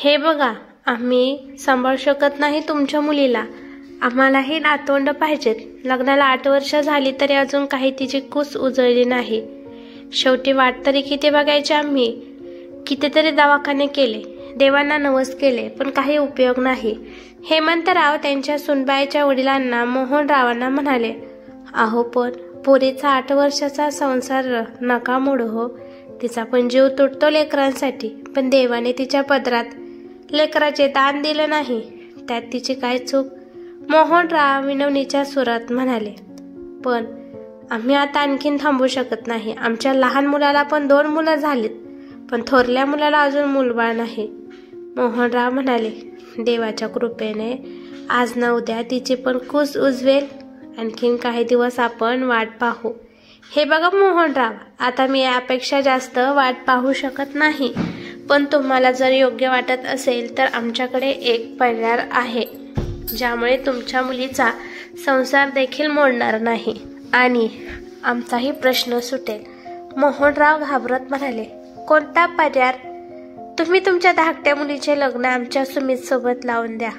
हे बघा, आम्ही सांभाळू शकत नाही तुमच्या मुलीला, आम्हालाही नातवंड पाहिजेत। लग्नाला 8 वर्ष झाली तरी अजून काही तिची कुस उजळली नाही। शेवटी वाट तरी किती बघायची आम्ही? कितीतरी दवाखाने केले, देवांना नवस केले, पण काही उपयोग नाही। हेमंतराव त्यांच्या सुनबाईच्या वडिलांना मोहनरावांना म्हणाले, अहो पण पोरीचा 8 वर्षाचा संसार नका मोडू हो, तिचा पण जीव तुटतो लेकरांसाठी, पण देवाने तिच्या पदरात लेकराचे दान दिलं नाही, त्यात तिची काय चूक? मोहनराव विनवणीच्या सुरात म्हणाले, पण आम्ही आता आणखीन थांबू शकत नाही। आमच्या लहान मुलाला पण 2 मुलं झालीत, पण थोरल्या मुलाला अजून मूलबाळ नाही। मोहनराव म्हणाले, देवाच्या कृपेने आज ना उद्या तिची पण कुस उजवेल, आणखीन काही दिवस आपण वाट पाहू। हे बघा मोहनराव, आता मी यापेक्षा जास्त वाट पाहू शकत नाही, पण तुम्हाला जर योग्य वाटत असेल तर आमच्याकडे एक पर्याय आहे, ज्यामुळे तुमच्या मुलीचा संसार देखील मोडणार नाही आणि आमचाही प्रश्न सुटेल। मोहनराव घाबरत म्हणाले, कोणता पर्याय? तुम्ही तुमच्या धाकट्या मुलीचे लग्न आमच्या सुमित सोबत लावून द्या,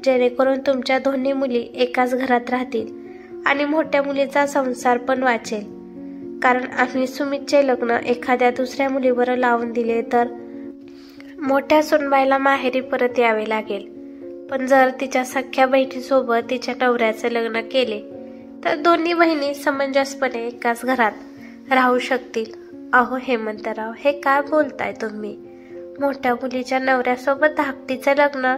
जेणेकरून तुमच्या दोन्ही मुली एकाच घरात राहतील आणि मोठ्या मुलीचा संसार पण वाचेल। कारण आम्ही सुमितचे लग्न एखाद्या दुसऱ्या मुलीवर लावून दिले तर मोठ्या सुनबाईला माहेरी परत यावे लागेल, पण जर तिच्या सख्ख्या बहिणीसोबत तिच्या नवऱ्याचे लग्न केले तर दोन्ही बहिणी समंजसपणे एकाच घरात राहू शकतील। अहो हेमंतराव, हे काय बोलताय तुम्ही? मोठ्या मुलीच्या नवऱ्यासोबत धाकटीचं लग्न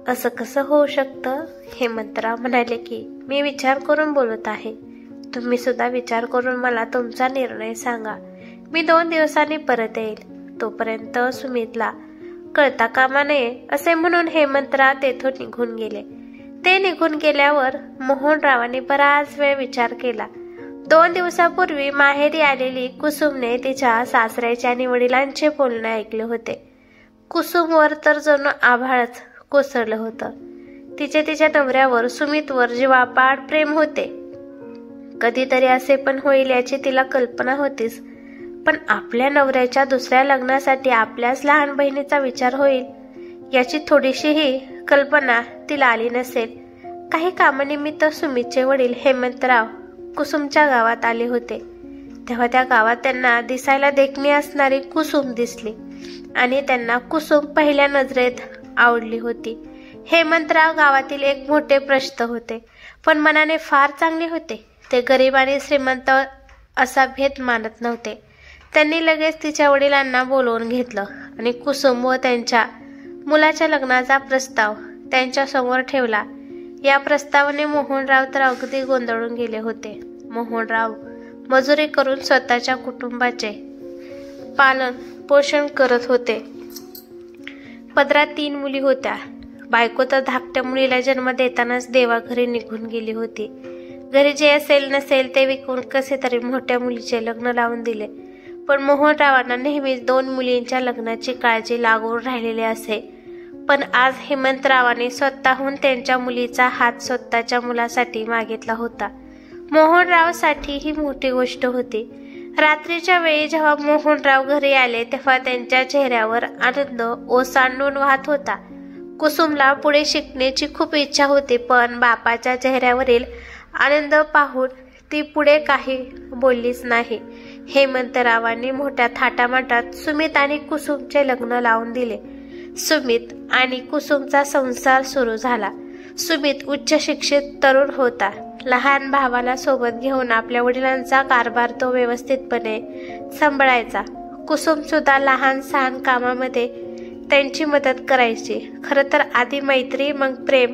असं कसं होऊ शकतं? हेमंतराव म्हणाले की मी विचार करून बोलत आहे, तुम्ही सुद्धा विचार करून मला तुमचा निर्णय सांगा। मी 2 दिवसांनी परत येईल, तोपर्यंत सुमितला कळता कामा नये असे म्हणून हेमंतराव तेथून निघून गेले। ते निघून गेल्यावर मोहनरावांनी बराच वेळ विचार केला। 2 दिवसापूर्वी माहेरी आलेली कुसुमने तिच्या सासऱ्याचे आणि वडिलांचे बोलणे ऐकले होते। कुसुमवर तर जणू आभाळच कोसळलं होतं। तिच्या नवऱ्यावर सुमितवर जीवापाड प्रेम होते। कधीतरी असे पण होईल याची तिला कल्पना होतीच, पण आपल्या नवऱ्याच्या दुसऱ्या लग्नासाठी आपल्याच लहान बहिणीचा विचार होईल याची थोडीशीही कल्पना तिला आली नसेल। काही कामानिमित्त सुमितचे वडील हेमंतराव कुसुमच्या गावात आले होते, तेव्हा त्या गावात त्यांना दिसायला देखणी असणारी कुसुम दिसली आणि त्यांना कुसुम पहिल्या नजरेत आवडली होती। हेमंतराव गावातील एक मोठे प्रश्न होते, पण मनाने फार चांगले होते। ते गरीब आणि श्रीमंत असा भेद मानत नव्हते। त्यांनी लगेच तिच्या वडिलांना बोलवून घेतलं आणि कुसुम व त्यांच्या मुलाच्या लग्नाचा प्रस्ताव त्यांच्या समोर ठेवला। या प्रस्तावाने मोहनराव तर अगदी गोंधळून गेले होते। मोहनराव मजुरी करून स्वतःच्या कुटुंबाचे पालन पोषण करत होते। पदरात 3 मुली होत्या। बायको तर धाकट्या मुलीला जन्म देतानाच देवाघरी निघून गेली होती। घरी जे असेल नसेल ते विकून कसे तरी मोठ्या मुलीचे लग्न लावून दिले, पण मोहनरावांना नेहमीच 2 मुलींच्या लग्नाची काळजी लागून राहिलेली असे। पण आज हेमंतरावांनी स्वतःहून त्यांच्या मुलीचा हात स्वतःच्या मुलासाठी मागितला होता। मोहनरावसाठी ही मोठी गोष्ट होती। रात्रीच्या वेळी जेव्हा मोहनराव घरी आले तेव्हा त्यांच्या चेहऱ्यावर आनंद ओसांडून वाहत होता। कुसुमला पुढे शिकण्याची खूप इच्छा होती, पण बापाच्या चेहऱ्यावरील आनंद पाहून ती पुढे काही बोललीच नाही। हेमंतरावांनी मोठ्या थाटामाटात सुमित आणि कुसुमचे लग्न लावून दिले। सुमित आणि कुसुमचा संसार सुरू झाला। सुमित उच्च शिक्षित तरुण होता। लहान भावाला सोबत घेऊन आपल्या वडिलांचा कारभार तो व्यवस्थितपणे सांभाळायचा। कुसुम सुद्धा लहान सहान कामामध्ये त्यांची मदत करायची। खरं तर आधी मैत्री, मग प्रेम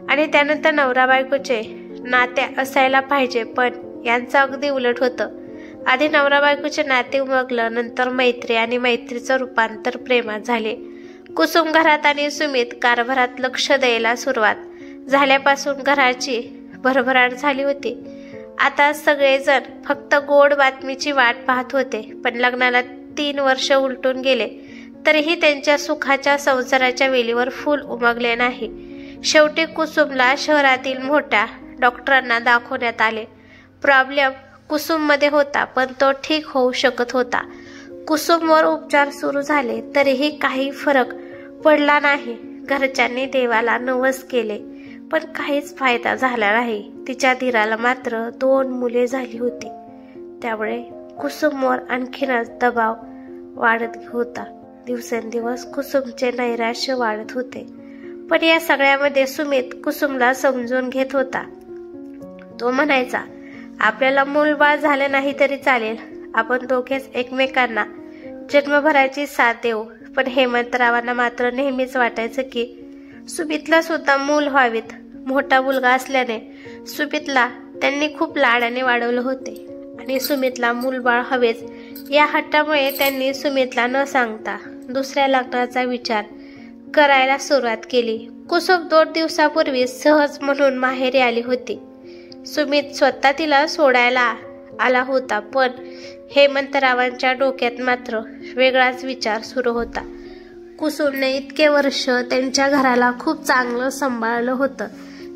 आणि त्यानंतर नवरा बायकोचे नाते असायला पाहिजे, पण यांचं अगदी उलट होतं। आधी नवरा बायकोचे नाते उमगलं, नंतर मैत्री आणि मैत्रीचं रूपांतर प्रेमात झाले। कुसुम घरात आणि सुमित कारभारात लक्ष द्यायला सुरुवात झाल्यापासून घराची भरभराट झाली होती। आता सगळेजण फक्त गोड बातमीची वाट पाहत होते, पण लग्नाला 3 वर्ष उलटून गेले तरीही त्यांच्या सुखाच्या संसाराच्या वेलीवर फूल उमगले नाही। शेवटी कुसुमला शहरातील मोठ्या डॉक्टरांना दाखवण्यात आले। प्रॉब्लेम कुसुममध्ये होता, पण तो ठीक होऊ शकत होता। कुसुमवर उपचार सुरू झाले तरीही काही फरक पडला नाही. घरच्यांनी देवाला नवस केले पण काहीच फायदा झाला नाही. तिच्या धीराला मात्र 2 मुले झाली होती. त्यामुळे कुसुमवर आणखीनच दबाव वाढत होता. दिवसेंदिवस कुसुमचे नैराश्य वाढत होते. पण या सगळ्यामध्ये सुमित कुसुमला समजून घेत होता. तो म्हणायचा, आपल्याला मूलबाळ झाले नाही तरी चालेल, आपण दोघेच एकमेकांना जन्मभराची साथ देऊ. पण हेमंतरावांना मात्र नेहमीच वाटायचं की सुमितला सुद्धा मूल व्हावीत. मोठा मुलगा असल्याने सुमितला त्यांनी खूप लाडाने वाढवले होते आणि सुमितला मूलबाळ हवेच या हट्टामुळे त्यांनी सुमितला न सांगता दुसऱ्या लग्नाचा विचार करायला सुरुवात केली. कुसुम 2 दिवसापूर्वी सहज म्हणून माहेरी आली होती. सुमित स्वतः तिला सोडायला आला होता, पण हेमंतरावांच्या डोक्यात मात्र वेगळाच विचार सुरू होता. कुसुमने इतके वर्ष त्यांच्या घराला खूप चांगलं सांभाळलं होतं.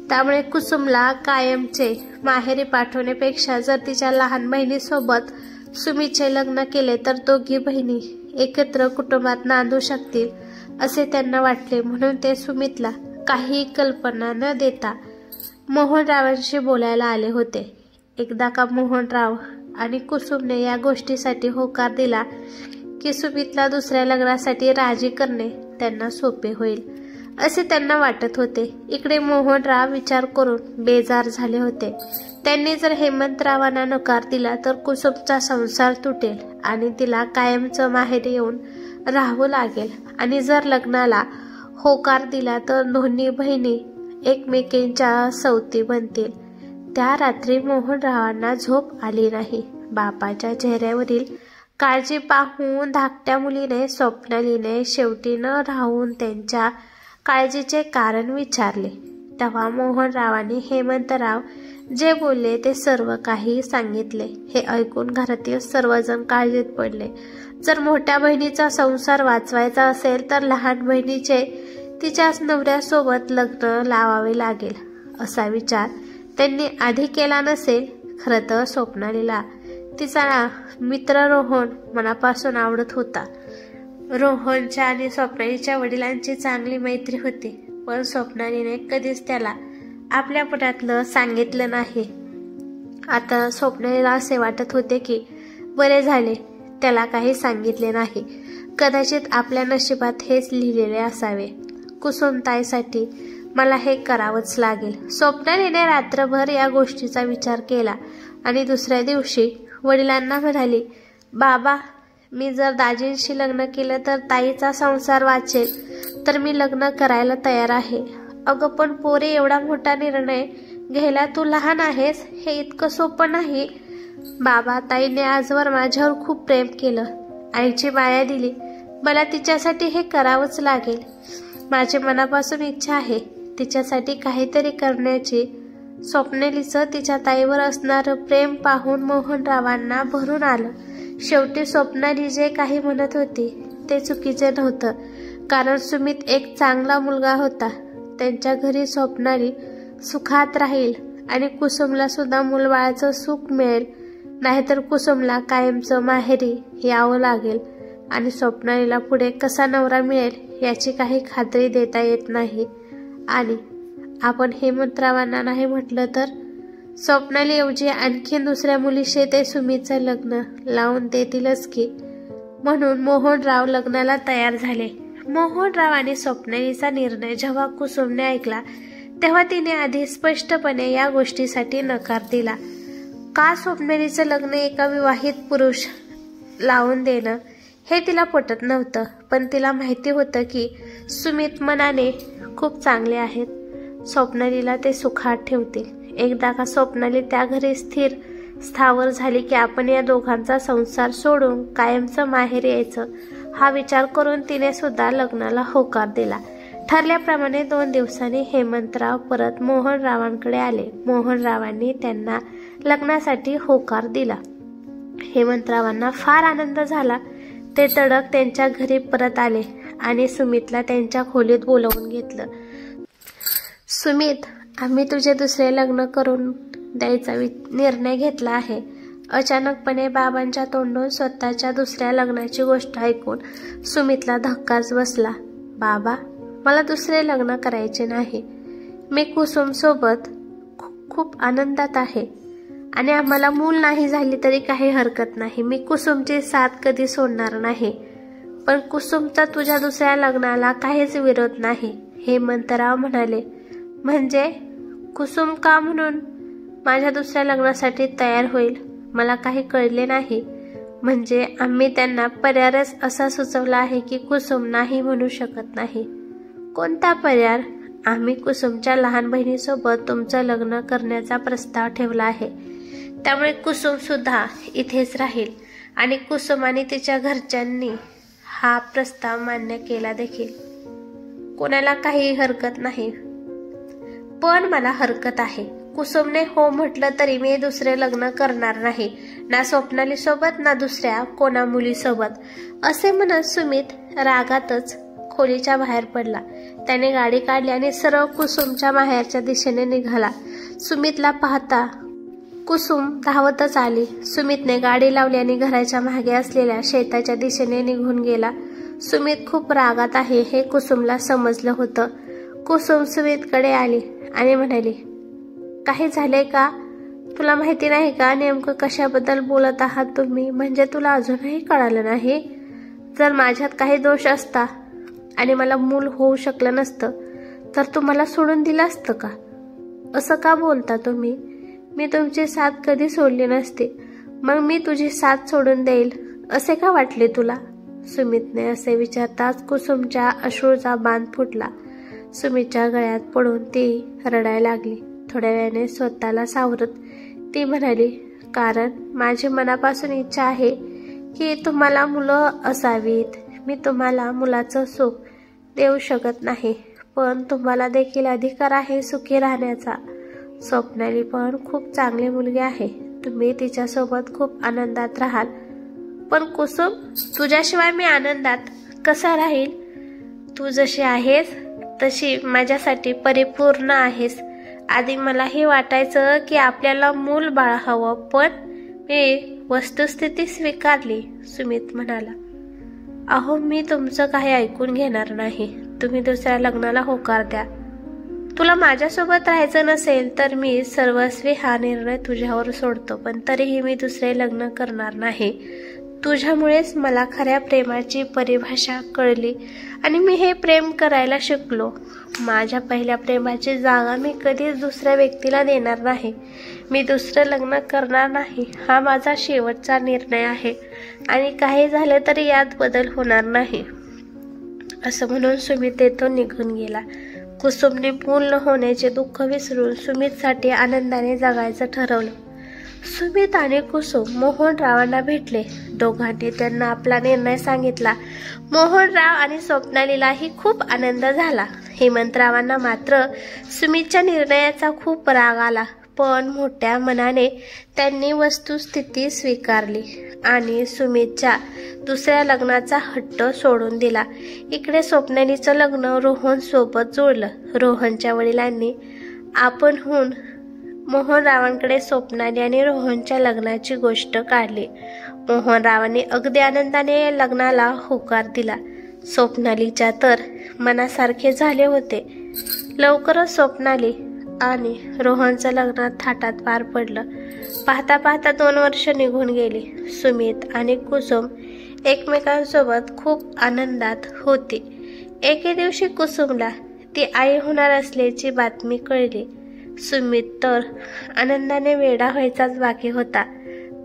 त्यामुळे कुसुमला कायमचे माहेरी पाठवण्यापेक्षा जर तिच्या लहान बहिणीसोबत सुमितचे लग्न केले तर दोघी बहिणी एकत्र कुटुंबात नांदू शकतील असे त्यांना वाटले. म्हणून ते सुमितला काही कल्पना न देता मोहनरावांशी बोलायला आले होते. एकदा का मोहनराव आणि कुसुमने या गोष्टीसाठी होकार दिला की सुमितला दुसऱ्या लग्नासाठी राजी करणे त्यांना सोपे होईल असे त्यांना वाटत होते. इकडे मोहनराव विचार करून बेजार झाले होते. त्यांनी जर हेमंतरावांना नकार दिला तर कुसुमचा संसार तुटेल आणि तिला कायमचं माहेरी येऊन राहावं लागेल, आणि जर लग्नाला होकार दिला तर दोन्ही बहिणी एकमेकींच्या सवती बनतील. त्या रात्री मोहनरावांना झोप आली नाही. बापाच्या चेहऱ्यावरील काळजी पाहून धाकट्या मुलीने स्वप्नालीने शेवटी न राहून त्यांच्या काळजीचे कारण विचारले. तेव्हा मोहनरावांनी हेमंतराव जे बोलले ते सर्व काही सांगितले. हे ऐकून घरातील सर्वजण काळजीत पडले. जर मोठ्या बहिणीचा संसार वाचवायचा असेल तर लहान बहिणीचे तिच्याच नवऱ्यासोबत लग्न लावावे लागेल असा विचार त्यांनी आधी केला नसेल. खरं तर स्वप्नालीला तिचा मित्र रोहन मनापासून आवडत होता. रोहनच्या आणि स्वप्नालीच्या वडिलांची चांगली मैत्री होती, पण स्वप्नालीने कधीच त्याला आपल्या मनातलं सांगितलं नाही. आता स्वप्नालीला असे वाटत होते की बरे झाले त्याला काही सांगितले नाही. कदाचित आपल्या नशिबात हेच लिहिलेले असावे. कुसुमताईसाठी मला हे करावंच लागेल. स्वप्नालीने रात्रभर या गोष्टीचा विचार केला आणि दुसऱ्या दिवशी वडिलांना म्हणाली, बाबा, मी जर दाजींशी लग्न केलं तर ताईचा संसार वाचेल तर मी लग्न करायला तयार आहे. अगं पण पोरे, एवढा मोठा निर्णय घ्यायला तू लहान आहेस, हे इतकं सोपं नाही. बाबा, ताईने आजवर माझ्यावर खूप प्रेम केलं, आईची माया दिली, मला तिच्यासाठी हे करावंच लागेल. माझी मनापासून इच्छा आहे तिच्यासाठी काहीतरी करण्याची. स्वप्नालीचं तिच्या ताईवर असणारं प्रेम पाहून मोहनरावांना भरून आलं. शेवटी स्वप्नाली जे काही म्हणत होती ते चुकीचे नव्हतं, कारण सुमित एक चांगला मुलगा होता. त्यांच्या घरी स्वप्नाली सुखात राहील आणि कुसुमला सुद्धा मुलबाळाचं सुख मिळेल. नाहीतर कुसुमला कायमचं माहेरी यावं लागेल आणि स्वप्नालीला पुढे कसा नवरा मिळेल याची काही खात्री देता येत नाही. आणि आपण हेमंतरावांना नाही म्हटलं तर स्वप्नालीऐवजी आणखीन दुसऱ्या मुलीशी ते सुमितचं लग्न लावून देतीलच की. म्हणून मोहनराव लग्नाला तयार झाले. मोहनराव आणि स्वप्नालीचा निर्णय जेव्हा कुसुमने ऐकला तेव्हा तिने आधी स्पष्टपणे या गोष्टीसाठी नकार दिला. का स्वप्नालीचं लग्न एका विवाहित पुरुष लावून देणं हे तिला पटत नव्हतं. पण तिला माहिती होतं की सुमित मनाने खूप चांगले आहेत, स्वप्नालीला ते सुखात ठेवतील. एकदा का स्वप्नाली त्या घरी स्थिर स्थावर झाली की आपण या दोघांचा संसार सोडून कायमचं माहेर यायचं हा विचार करून तिने सुद्धा लग्नाला होकार दिला. ठरल्याप्रमाणे 2 दिवसांनी हेमंतराव परत मोहनरावांकडे आले. मोहनरावांनी त्यांना लग्नासाठी होकार दिला. हेमंतरावांना फार आनंद झाला. ते तडक त्यांच्या घरी परत आले आणि सुमितला त्यांच्या खोलीत बोलावून घेतलं. सुमित, आम्ही तुझे दुसरे लग्न करून द्यायचा निर्णय घेतला आहे. अचानकपणे बाबांच्या तोंडून स्वतःच्या दुसऱ्या लग्नाची गोष्ट ऐकून सुमितला धक्काच बसला. बाबा, मला दुसरे लग्न करायचे नाही. मी कुसुम सोबत खूप आनंदात आहे आणि आम्हाला मूल नाही झाली तरी काही हरकत नाही. मी कुसुमची साथ कधी सोडणार नाही. पण कुसुमचा तुझ्या दुसऱ्या लग्नाला काहीच विरोध नाही, हेमंतराव म्हणाले. म्हणजे कुसुम का म्हणून माझ्या दुसऱ्या लग्नासाठी तयार होईल? मला काही कळले नाही. म्हणजे आम्ही त्यांना पर्यायच असा सुचवला आहे की कुसुम नाही म्हणू शकत नाही. कोणता पर्याय? आम्ही कुसुमच्या लहान बहिणीसोबत तुमचं लग्न करण्याचा प्रस्ताव ठेवला आहे. त्यामुळे कुसुम सुद्धा इथेच राहील आणि कुसुम आणि तिच्या घरच्यांनी हा प्रस्ताव मान्य केला देखील. कोणाला काही हरकत नाही, पण मला हरकत आहे. कुसुमने हो म्हटलं तरी मी दुसरे लग्न करणार नाही, ना स्वप्नाली सोबत ना दुसऱ्या कोणा मुलीसोबत, असे म्हणत सुमित रागातच खोलीच्या बाहेर पडला. त्याने गाडी काढली आणि सरळ कुसुमच्या माहेरच्या दिशेने निघाला. सुमितला पाहता कुसुम धावतच आली. सुमितने गाडी लावली आणि घराच्या मागे असलेल्या शेताच्या दिशेने निघून गेला. सुमित खूप रागात आहे हे कुसुमला समजलं होतं. कुसुम सुमितकडे आली आणि म्हणाली, काही झाले का? तुला माहिती नाही का नेमकं कशाबद्दल बोलत आहात तुम्ही? म्हणजे तुला अजूनही कळालं नाही? जर माझ्यात काही दोष असता आणि मला मूल होऊ शकलं नसतं तर तू मला सोडून दिलं असतं का? असं का बोलता तुम्ही? मी तुमची साथ कधी सोडली नसती. मग मी तुझी साथ सोडून देईल असे का वाटले तुला? सुमितने असे विचारताच कुसुमच्या अश्रूचा बांध फुटला. सुमितच्या गळ्यात पडून ती रडायला लागली. थोड्या वेळाने स्वतःला सावरत ती म्हणाली, कारण माझी मनापासून इच्छा आहे की तुम्हाला मुलं असावीत. मी तुम्हाला मुलाचं सुख देऊ शकत नाही, पण तुम्हाला देखील अधिकार आहे सुखी राहण्याचा. स्वप्नाली पण खूप चांगली मुलगी आहे. तुम्ही तिच्यासोबत खूप आनंदात राहाल. पण कुसुम, तुझ्याशिवाय मी आनंदात कसा राहील? तू जशी आहेस तशी माझ्यासाठी परिपूर्ण आहेस. आधी मला हे वाटायचं की आपल्याला मूल बाळ हवं, पण मी वस्तुस्थिती स्वीकारली. सुमित म्हणाला, अहो मी तुमचं काही ऐकून घेणार नाही. तुम्ही दुसऱ्या लग्नाला होकार द्या. तुला माझ्यासोबत राहायचं नसेल तर मी सर्वस्वी हा निर्णय तुझ्यावर सोडतो, पण तरीही मी दुसरे लग्न करणार नाही. तुझ्यामुळेच मला खऱ्या प्रेमाची परिभाषा कळली आणि मी हे प्रेम करायला शिकलो. माझ्या पहिल्या प्रेमाची जागा मी कधीच दुसऱ्या व्यक्तीला देणार नाही. मी दुसरं लग्न करणार नाही. हा माझा शेवटचा निर्णय आहे आणि काही झालं तरी यात बदल होणार नाही. असं म्हणून सुमित तेथून निघून गेला. कुसुमने मूल न होण्याचे दुःख विसरून सुमितसाठी आनंदाने जगायचं ठरवलं. सुमित आणि कुसुम मोहनरावांना भेटले. दोघांनी त्यांना आपला निर्णय सांगितला. मोहनराव आणि स्वप्नालीलाही खूप आनंद झाला. हेमंतरावांना मात्र सुमितच्या निर्णयाचा खूप राग आला, पण मोठ्या मनाने त्यांनी वस्तुस्थिती स्वीकारली आणि सुमितच्या दुसऱ्या लग्नाचा हट्ट सोडून दिला. इकडे स्वप्नालीचं लग्न रोहन सोबत जुळलं. रोहनच्या वडिलांनी आपणहून मोहनरावांकडे स्वप्नाली आणि रोहनच्या लग्नाची गोष्ट काढली. मोहनरावांनी अगदी आनंदाने लग्नाला होकार दिला. स्वप्नालीच्या तर मनासारखे झाले होते. लवकरच स्वप्नाली आणि रोहनचं लग्न थाटात पार पडलं. पाहता पाहता 2 वर्ष निघून गेली. सुमित आणि कुसुम एकमेकांसोबत खूप आनंदात होती. एके दिवशी कुसुमला ती आई होणार असल्याची बातमी कळली. सुमित तर आनंदाने वेडा व्हायचाच बाकी होता.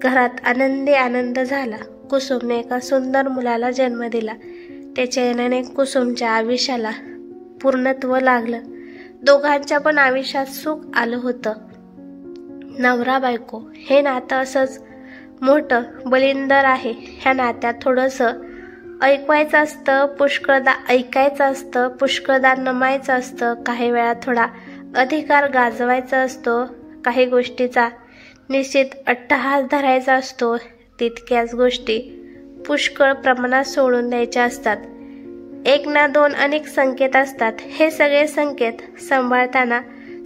घरात आनंद झाला. कुसुमने एका सुंदर मुलाला जन्म दिला. त्याच्या येण्याने कुसुमच्या आयुष्याला पूर्णत्व लागलं. दोघांच्या पण आयुष्यात सुख आलं होतं. नवरा बायको हे नातं असंच मोठं बलिंदर आहे. ह्या नात्यात थोडंसं ऐकवायचं असतं, पुष्कळदा ऐकायचं असतं, पुष्कळदा नमायचं असतं. काही वेळा थोडा अधिकार गाजवायचा असतो. काही गोष्टीचा निश्चित अट्टहास धरायचा असतो. तितक्याच गोष्टी पुष्कळ प्रमाणात सोडून द्यायच्या असतात. 1 ना 2 अनेक संकेत असतात. हे सगळे संकेत सांभाळताना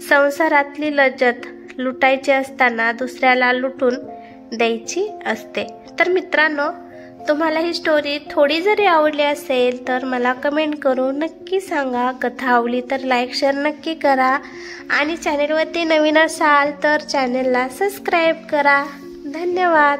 संसारातली लज्जत लुटायची असताना दुसऱ्याला लुटून द्यायची असते. तर मित्रांनो, तुम्हाला ही स्टोरी थोडी जरी आवडली असेल तर मला कमेंट करून नक्की सांगा. कथा आवडली तर लाईक शेअर नक्की करा आणि चॅनेलवरती नवीन असाल तर चॅनेलला सबस्क्राईब करा. धन्यवाद.